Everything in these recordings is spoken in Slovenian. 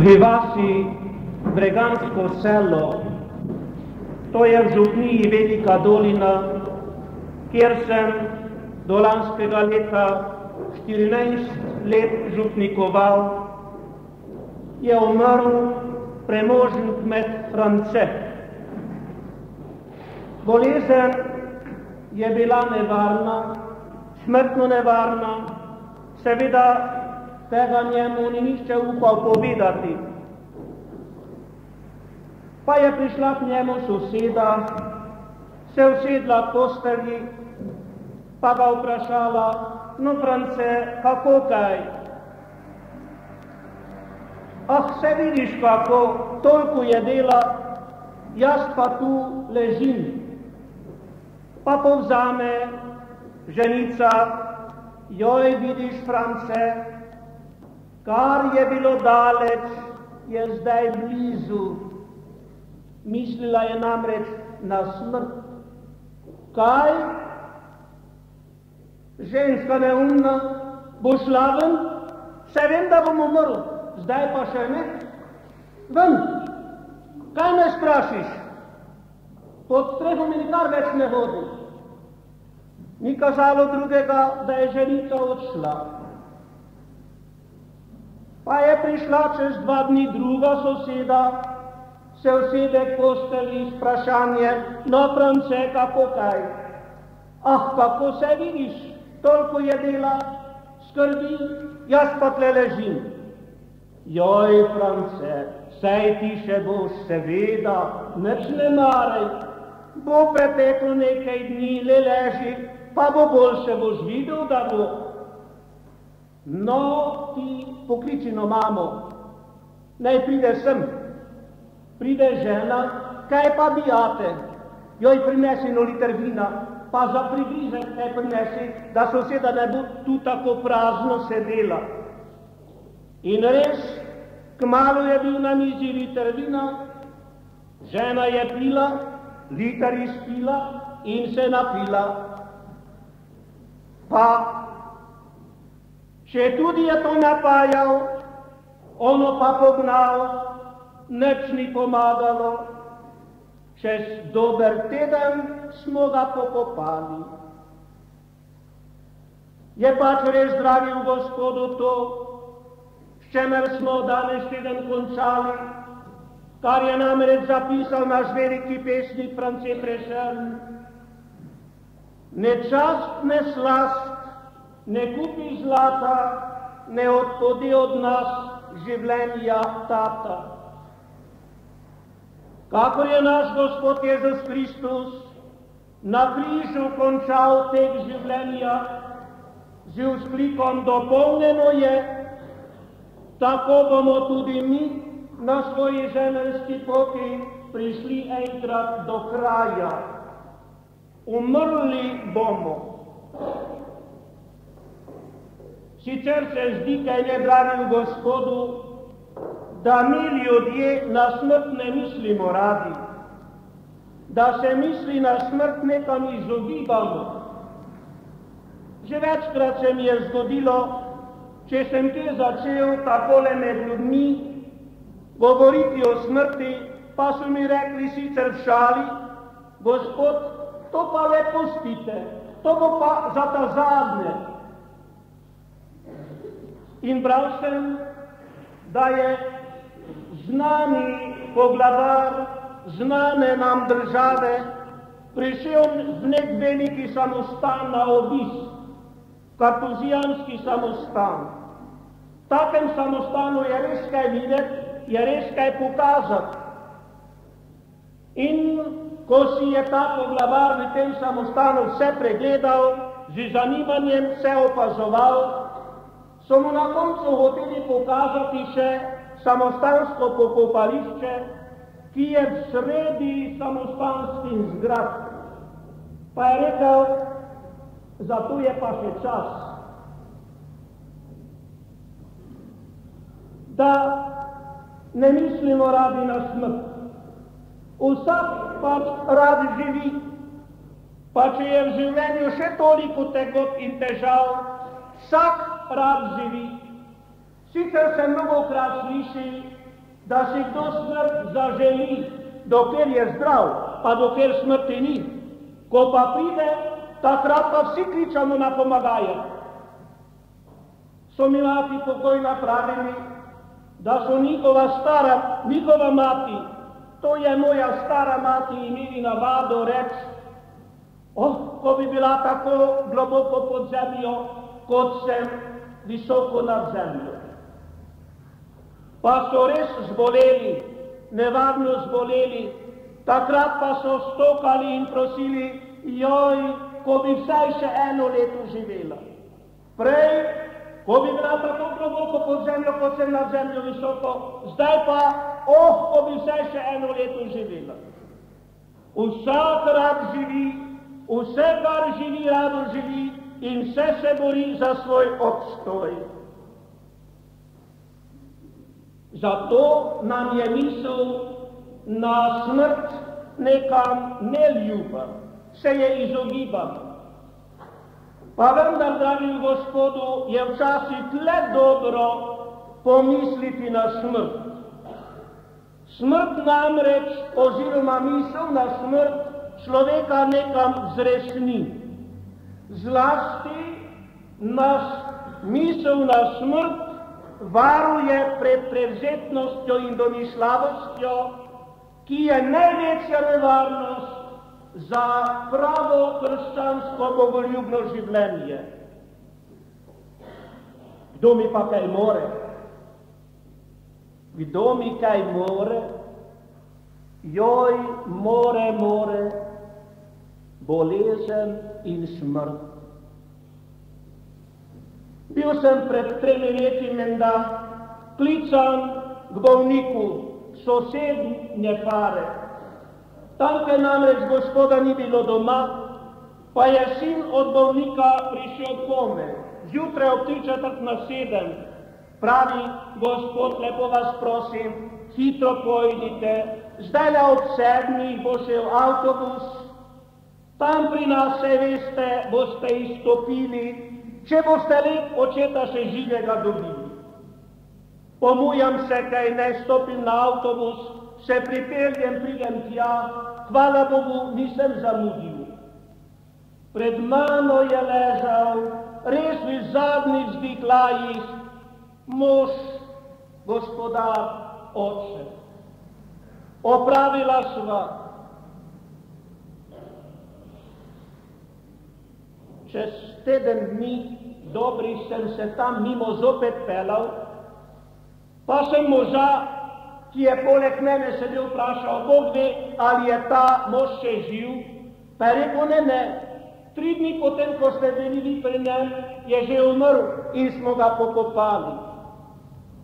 Pri vasi Bregansko selo, to je v župniji Velika Dolina, kjer sem do lanskega leta 14 let župnikoval, je umrl premožen kmet France. Bolezen je bila nevarna, smrtno nevarna, seveda tega njemu ni nihče upal povedati. Pa je prišla k njemu soseda, se usedla k postelji, pa ga vprašala, no, France, kako kaj? Ah, se vidiš kako, toliko je dela, jaz pa tu ležim. Pa povzame ženica, joj, vidiš, France, kar je bilo daleč, je zdaj blizu. Mislila je namreč na smrt. Kaj? Ženska neumna, bo šla ven? Se vem, da bom umrl, zdaj pa še ne. Ven, kaj me sprašiš? Pod streho mi nikar več ne hodi. Ni kazalo drugega, da je ženica odšla. Pa je prišla čez 2 dni druga soseda, se usede k postelji s vprašanjem, no, France, kako kaj? Ah, kako se vidiš, toliko je dela, skrbi, jaz pa tle ležim. Joj, France, saj ti še boš, seveda, nič ne maraj, bo preteklo nekaj dni, le leži, pa bo boljše, boš videl, da bo. No, ti pokliči no mamo, naj pride sem. Pride žena, kaj pa bijate? Joj, prinesi no liter vina, pa za prigrizek kaj prinesi, da soseda ne bo tu tako prazno sedela. In res, kmalu je bil na mizi liter vina, žena je pila, liter izpila in se napila. Pa, če tudi je to napajal, ono pa pognal, nič ni pomagalo, čez dober teden smo ga pokopali. Je pač res, dragi v Gospodu, to, s čemer smo danes teden končali, kar je namreč zapisal naš veliki pesnik France Prešern. Ne čast, ne slast, ne kupi zlata, ne odpodi od nas življenja tata. Kakor je naš Gospod Jezus Kristus na križu končal tek življenja z vzklikom dopolnjeno je, tako bomo tudi mi na svoji življenjski poti prišli enkrat do kraja. Umrli bomo. Sicer se zdi, kaj ne, dragi Gospodu, da mi ljudje na smrt ne mislimo radi, da se misli na smrt nekam izogibamo. Že večkrat se mi je zgodilo, če sem kje začel takole med ljudmi govoriti o smrti, pa so mi rekli sicer v šali, Gospod, to pa le pustite, to bo pa za ta zadnje. In bral sem, da je znani poglavar znane nam države prišel v nek veliki samostan na obisk, kartuzijanski samostan. V takem samostanu je res kaj videti, je res kaj pokazati. In ko si je ta poglavar v tem samostanu vse pregledal, z zanimanjem vse opazoval, so mu na koncu hoteli pokazati še samostansko pokopališče, ki je v sredi samostanskih zgrad. Pa je rekel, zato je pa še čas, da ne mislimo radi na smrt. Vsak pač rad živi, pa če je v življenju še toliko tegot in težav, vsak rad živi. Sicer se mnogokrat sliši, da si kdo smrt zaželi, dokler je zdrav, pa dokler smrti ni. Ko pa pride, takrat pa vsi kričamo na pomagaje. So mi mati pokojna pravili, da so njihova mati, to je moja stara mati, imeli navado reči, ko bi bila tako globoko pod zemljo, kot sem visoko nad zemljo. Pa so res zboleli, nevarno zboleli, takrat pa so stokali in prosili, joj, ko bi vsaj še eno leto živela. Prej, ko bi bila tako globoko pod zemljo, kot sem nad zemljo visoko, zdaj pa, ko bi vsaj še eno leto živela. Vsak rad živi, vse, kar živi, rado živi in vse se bori za svoj obstoj. Zato nam je misel na smrt nekam neljuba, se je izogibam. Pa vendar, dragi Gospodu, je včasih le dobro pomisliti na smrt. Smrt namreč, oziroma misel na smrt, človeka nekam zresni. Zlasti nas misel na smrt varuje pred prevzetnostjo in domišljavostjo, ki je največja nevarnost za pravo krščansko bogoljubno življenje. Kdo mi pa kaj more? Kdo mi kaj more? Joj, more, bolezen in smrt. Bil sem pred 3 leti menda klican k bolniku sosednje pare. Tamke namreč Gospoda ni bilo doma, pa je sin od bolnika prišel kome. Zjutraj ob 6:45 pravi, Gospod, lepo vas prosim, hitro pojdite, zdajle ob 7 bo šel avtobus, tam pri nas, se veste, boste izstopili, če boste lep očeta še živega dobili. Pomujam se, kaj ne stopim na avtobus, se pripeljem, pridem tja, hvala Bogu, nisem zamudil. Pred mano je ležal, res v zadnjih vzdihlajih, mož, gospodar, oče. Opravila sva. Čez teden dni dobrih sem se tam mimo zopet pelal, pa sem moža, ki je poleg mene sedel, vprašal, Bog ve, ali je ta mož še živ, pa je rekel, ne, 3 dni potem, ko ste bili pri njem, je že umrl in smo ga pokopali.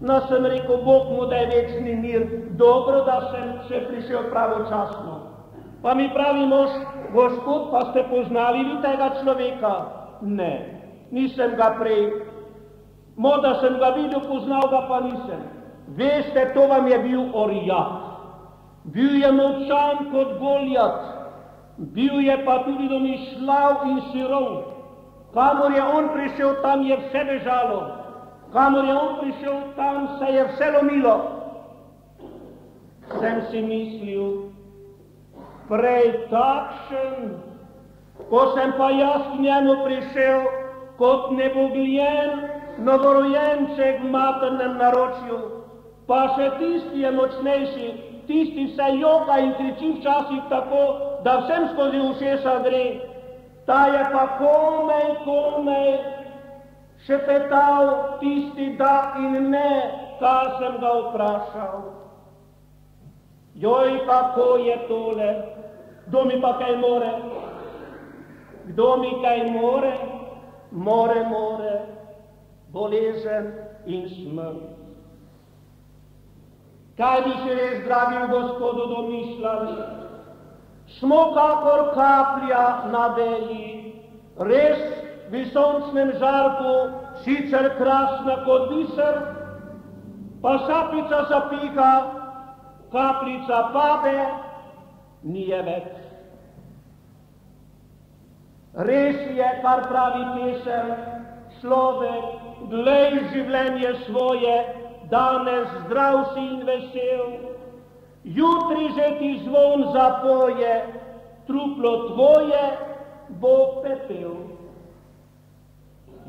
No, sem rekel, Bog mu da je večni mir, dobro, da sem še prišel pravočasno. Pa mi pravi mož, Gospod, pa ste poznali vi tega človeka? Ne, nisem ga prej. Morda sem ga videl, poznal ga pa nisem. Veste, to vam je bil orjak. Bil je močan kot Goljat, bil je pa tudi domišljav in sirov. Kamor je on prišel, tam je vse bežalo. Kamor je on prišel, tam se je vse lomilo. Sem si mislil, prej takšen, ko sem pa jaz k njemu prišel, kot nebogljen novorojenček v maternem naročju, pa še tisti je močnejši, tisti se joka in kriči včasih tako, da vsem skozi ušesa gre. Ta je pa komaj šepetal tisti da in ne, kar sem ga vprašal. Joj, kako je tole? Kdo mi pa kaj more? Kdo mi kaj more? More, bolezen in smrt. Kaj bi še res, dragi Gospodu, domišljali? Smo kakor kaplja na veji, res v sončnem žarku, sicer krasna kot biser, pa sapica zapiha, kapljica pade, ni je več. Res je, kar pravi pesem, človek, glej življenje svoje, danes zdrav si in vesel, jutri že ti zvon zapoje, truplo tvoje bo pepel.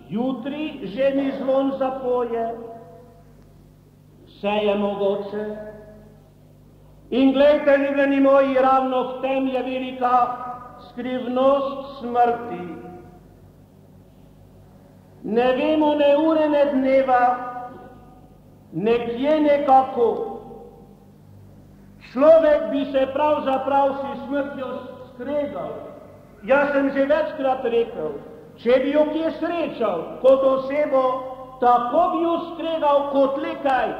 Jutri že mi zvon zapoje, vse je mogoče. In glejte, ljubljeni moji, ravno v tem je velika skrivnost smrti. Ne vemo ne ure, ne dneva, nekje nekako. Človek bi se pravzaprav si smrtjo skregal. Jaz sem že večkrat rekel, če bi jo kje srečal kot osebo, tako bi jo skregal kot le kaj.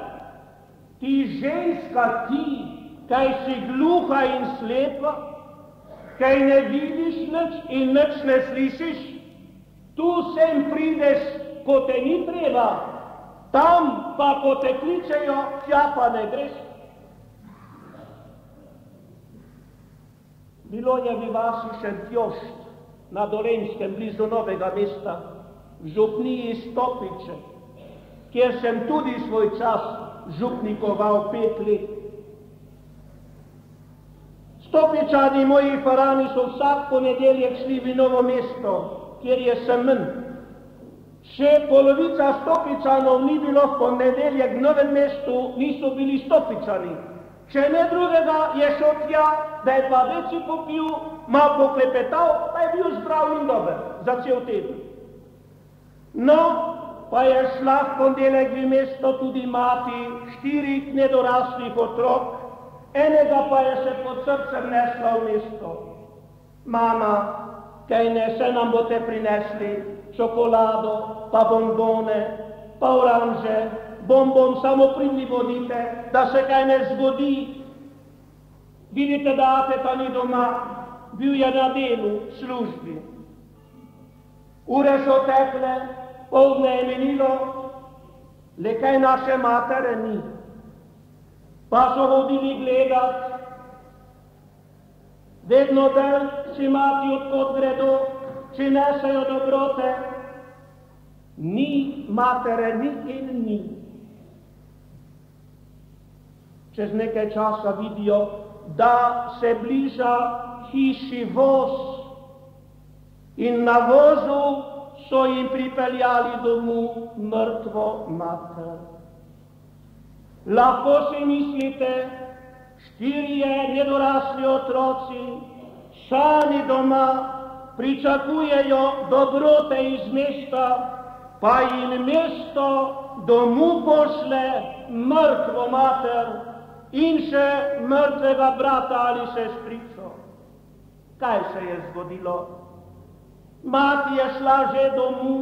Ti ženska, ti, kaj si gluha in slepa, kaj ne vidiš nič in nič ne slišiš, tu sem prideš, ko te ni treba, tam pa, ko te kličejo, tja pa ne greš. Bilo je v vasi Šentjošt, na Dolenjskem, blizu Novega mesta, v župniji Stopiče, kjer sem tudi svoj čas župnikoval 5 let. Stopičani, moji farani, so vsak ponedeljek šli v Novo mesto, kjer je semen. Še polovica Stopičanov ni bilo v ponedeljek v Novem mestu, niso bili Stopičani. Če ne drugega, je šel tja, da je pa večji popil, malo poklepetal, pa je bil zdrav in dober za cel teden. No, pa je šla v ponedeljek v mesto tudi mati 4 nedoraslih otrok, enega pa je še pod srcem nesla v mesto. Mama, kaj ne, se nam boste prinesli čokolado, pa bonbone, pa oranže, bombon, samo pridni bodite, da se kaj ne zgodi. Vidite, da ateta ni doma, bil je na delu, službi. Ure so tekle, poldne je minilo, le kaj naše matere ni. Pa so hodili gledat, vedno del si mati odkot gredo, či nesejo dobrote. Ni matere, ni in ni. Čez nekaj časa vidijo, da se bliža hiši voz in na vozu so jim pripeljali domov mrtvo mater. Lahko si mislite, 4 nedorasli otroci, sami doma, pričakujejo dobrote iz mesta, pa jim mesto domov pošle mrtvo mater in še mrtvega brata ali sestrico. Kaj se je zgodilo? Mati je šla že domov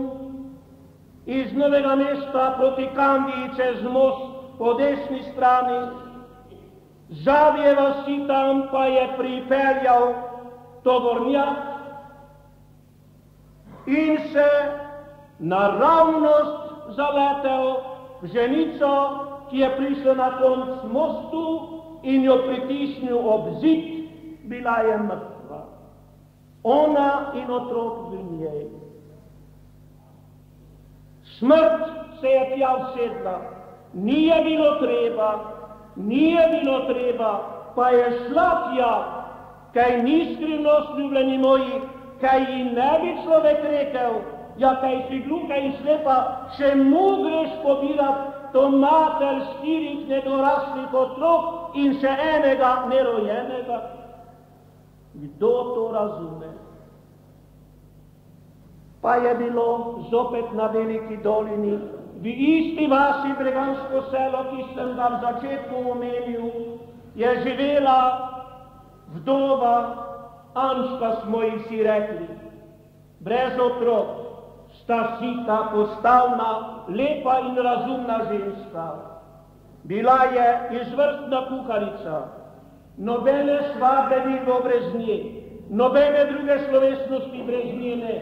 iz Novega mesta proti Kandiji čez most po desni strani, Žabje vasi tam pa je pripeljal tovornjak in se naravnost zaletel v ženico, ki je prišla na konc mostu in jo pritisnil ob zid, bila je mrtva. Ona in otrok v njej. Smrt se je tja usedla, ni je bilo treba, pa je šla tja, kaj ni skrivnost, ljubljeni moji, kaj ji ne bi človek rekel, ja, kaj si gluha in slepa, še mu greš pobirat to mater 4 nedoraslih otrok in še enega nerojenega. Kdo to razume? Pa je bilo zopet na Veliki dolini, v isti vasi Bregansko selo, ki sem ga v začetku omenil, je živela vdova Ančka, smo ji vsi rekli, brez otrok, sta sita, postavna, lepa in razumna ženska. Bila je izvrstna kuharica, nobene svadbe ni bilo brez nje, nobene druge slovesnosti brez nje ne,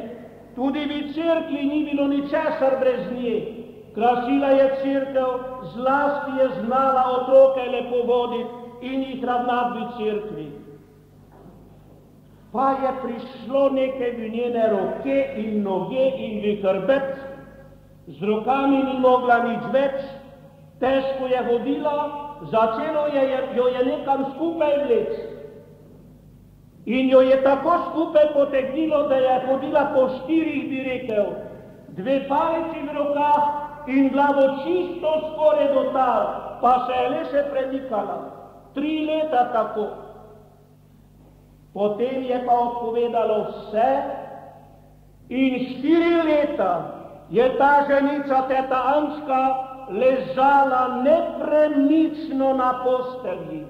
tudi v cerkvi ni bilo ničesar brez nje. Krasila je cerkev, zlasti je znala otroke lepo voditi in jih ravnati v cerkvi. Pa je prišlo nekaj v njene roke in noge in v hrbet, z rokami ni mogla nič več, težko je hodila, začelo jo je nekam skupaj vleči. In jo je tako skupaj potegnilo, da je hodila po 4, bi rekel, 2 palici v rokah in glavo čisto skoraj do tal, pa se je le še premikala. 3 leta tako. Potem je pa odpovedalo vse in 4 leta je ta ženica, teta Ančka, ležala nepremično na postelji.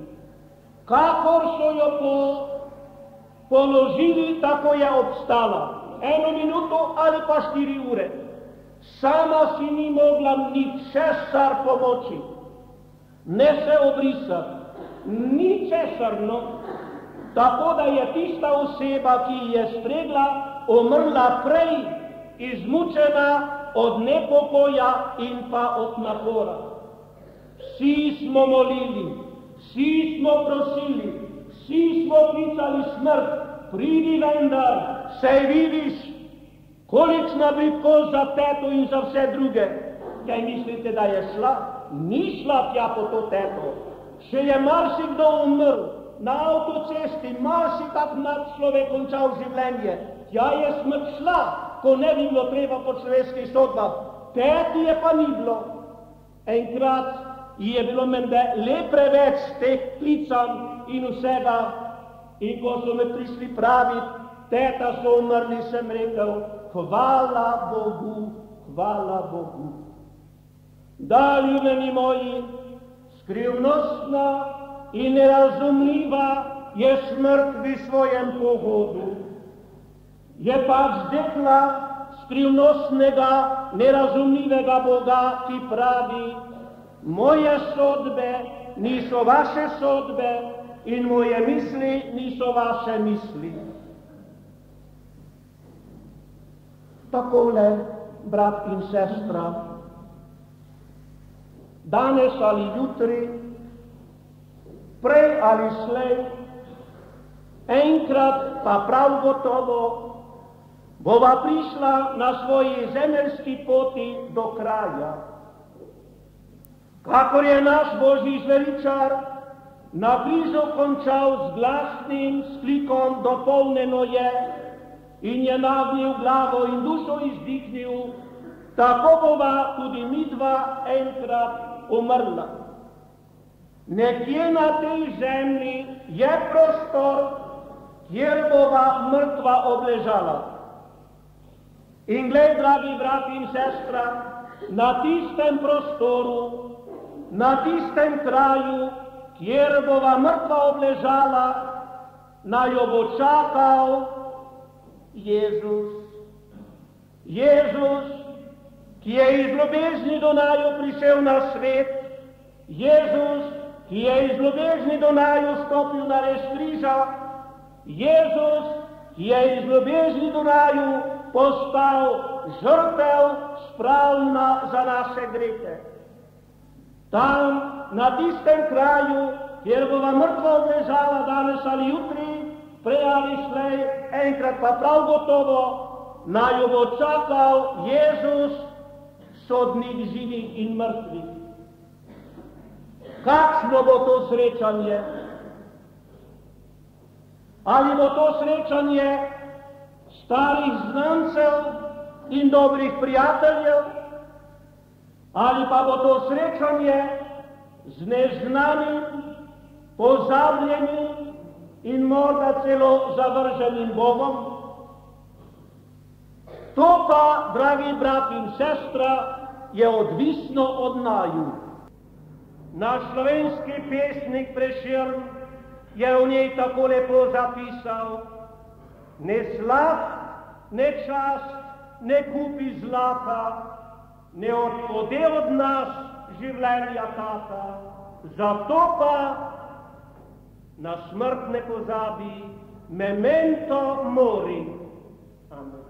Kakor so jo položili, tako je obstala. 1 minuto ali pa 4 ure. Sama si ni mogla ničesar pomoči. Ne se obrisati. Ničesar, no. Tako da je tista oseba, ki je stregla, umrla prej, izmučena od nepokoja in pa od napora. Vsi smo molili, vsi smo prosili, vsi smo klicali smrt, pridi vendar, saj vidiš, kolikšna bitkost za teto in za vse druge. Kaj mislite, da je šla? Ni šla tja po to teto. Še je marsikdo umrl, na avtocesti marsikak mlad človek končal življenje. Tja je smrt šla, ko ne bi bilo treba po človeških sodbah. Teti je pa ni bilo. Enkrat je bilo menda le preveč teh klicanj in vsega. In ko so me prišli praviti, teta so umrli, sem rekel, hvala Bogu, hvala Bogu. Da, ljubeni moji, skrivnostna in nerazumljiva je smrt v svojem pohodu. Je pač dekla skrivnostnega, nerazumljivega Boga, ki pravi, moje sodbe niso vaše sodbe in moje misli niso vaše misli. Takole, brat in sestra, danes ali jutri, prej ali slej, enkrat pa prav gotovo bova prišla na svoji zemeljski poti do kraja. Kakor je naš Božji zveličar na križu končal z glasnim sklikom dopolnjeno je in je nagnil glavo in dušo izdihnil, tako bova tudi midva enkrat umrla. Nekje na tej zemlji je prostor, kjer bova mrtva obležala. In glej, dragi brat in sestra, na tistem prostoru, na tistem kraju, kjer bova mrtva obležala, najo bo čakal Jezus. Jezus, ki je iz ljubezni do naju prišel na svet, Jezus, ki je iz ljubezni do naju stopil na rez križa, Jezus, ki je iz ljubezni do naju postal žrtev spravna za naše grehe. Tam, na tistem kraju, kjer bova mrtva obležala danes ali jutri, prej ali slej, enkrat pa prav gotovo, naju bo čakal Jezus, sodnik živih in mrtvih. Kakšno bo to srečanje? Ali bo to srečanje starih znancev in dobrih prijateljev? Ali pa bo to srečanje z neznanim, pozabljenim in morda celo zavrženim Bogom? To pa, dragi brat in sestra, je odvisno od naju. Naš slovenski pesnik Prešern je v njej tako lepo zapisal: ne slav, ne čast, ne kupi zlata, ne odpode od nas življenja taka, zato pa na smrt ne pozabi, memento mori. Amen.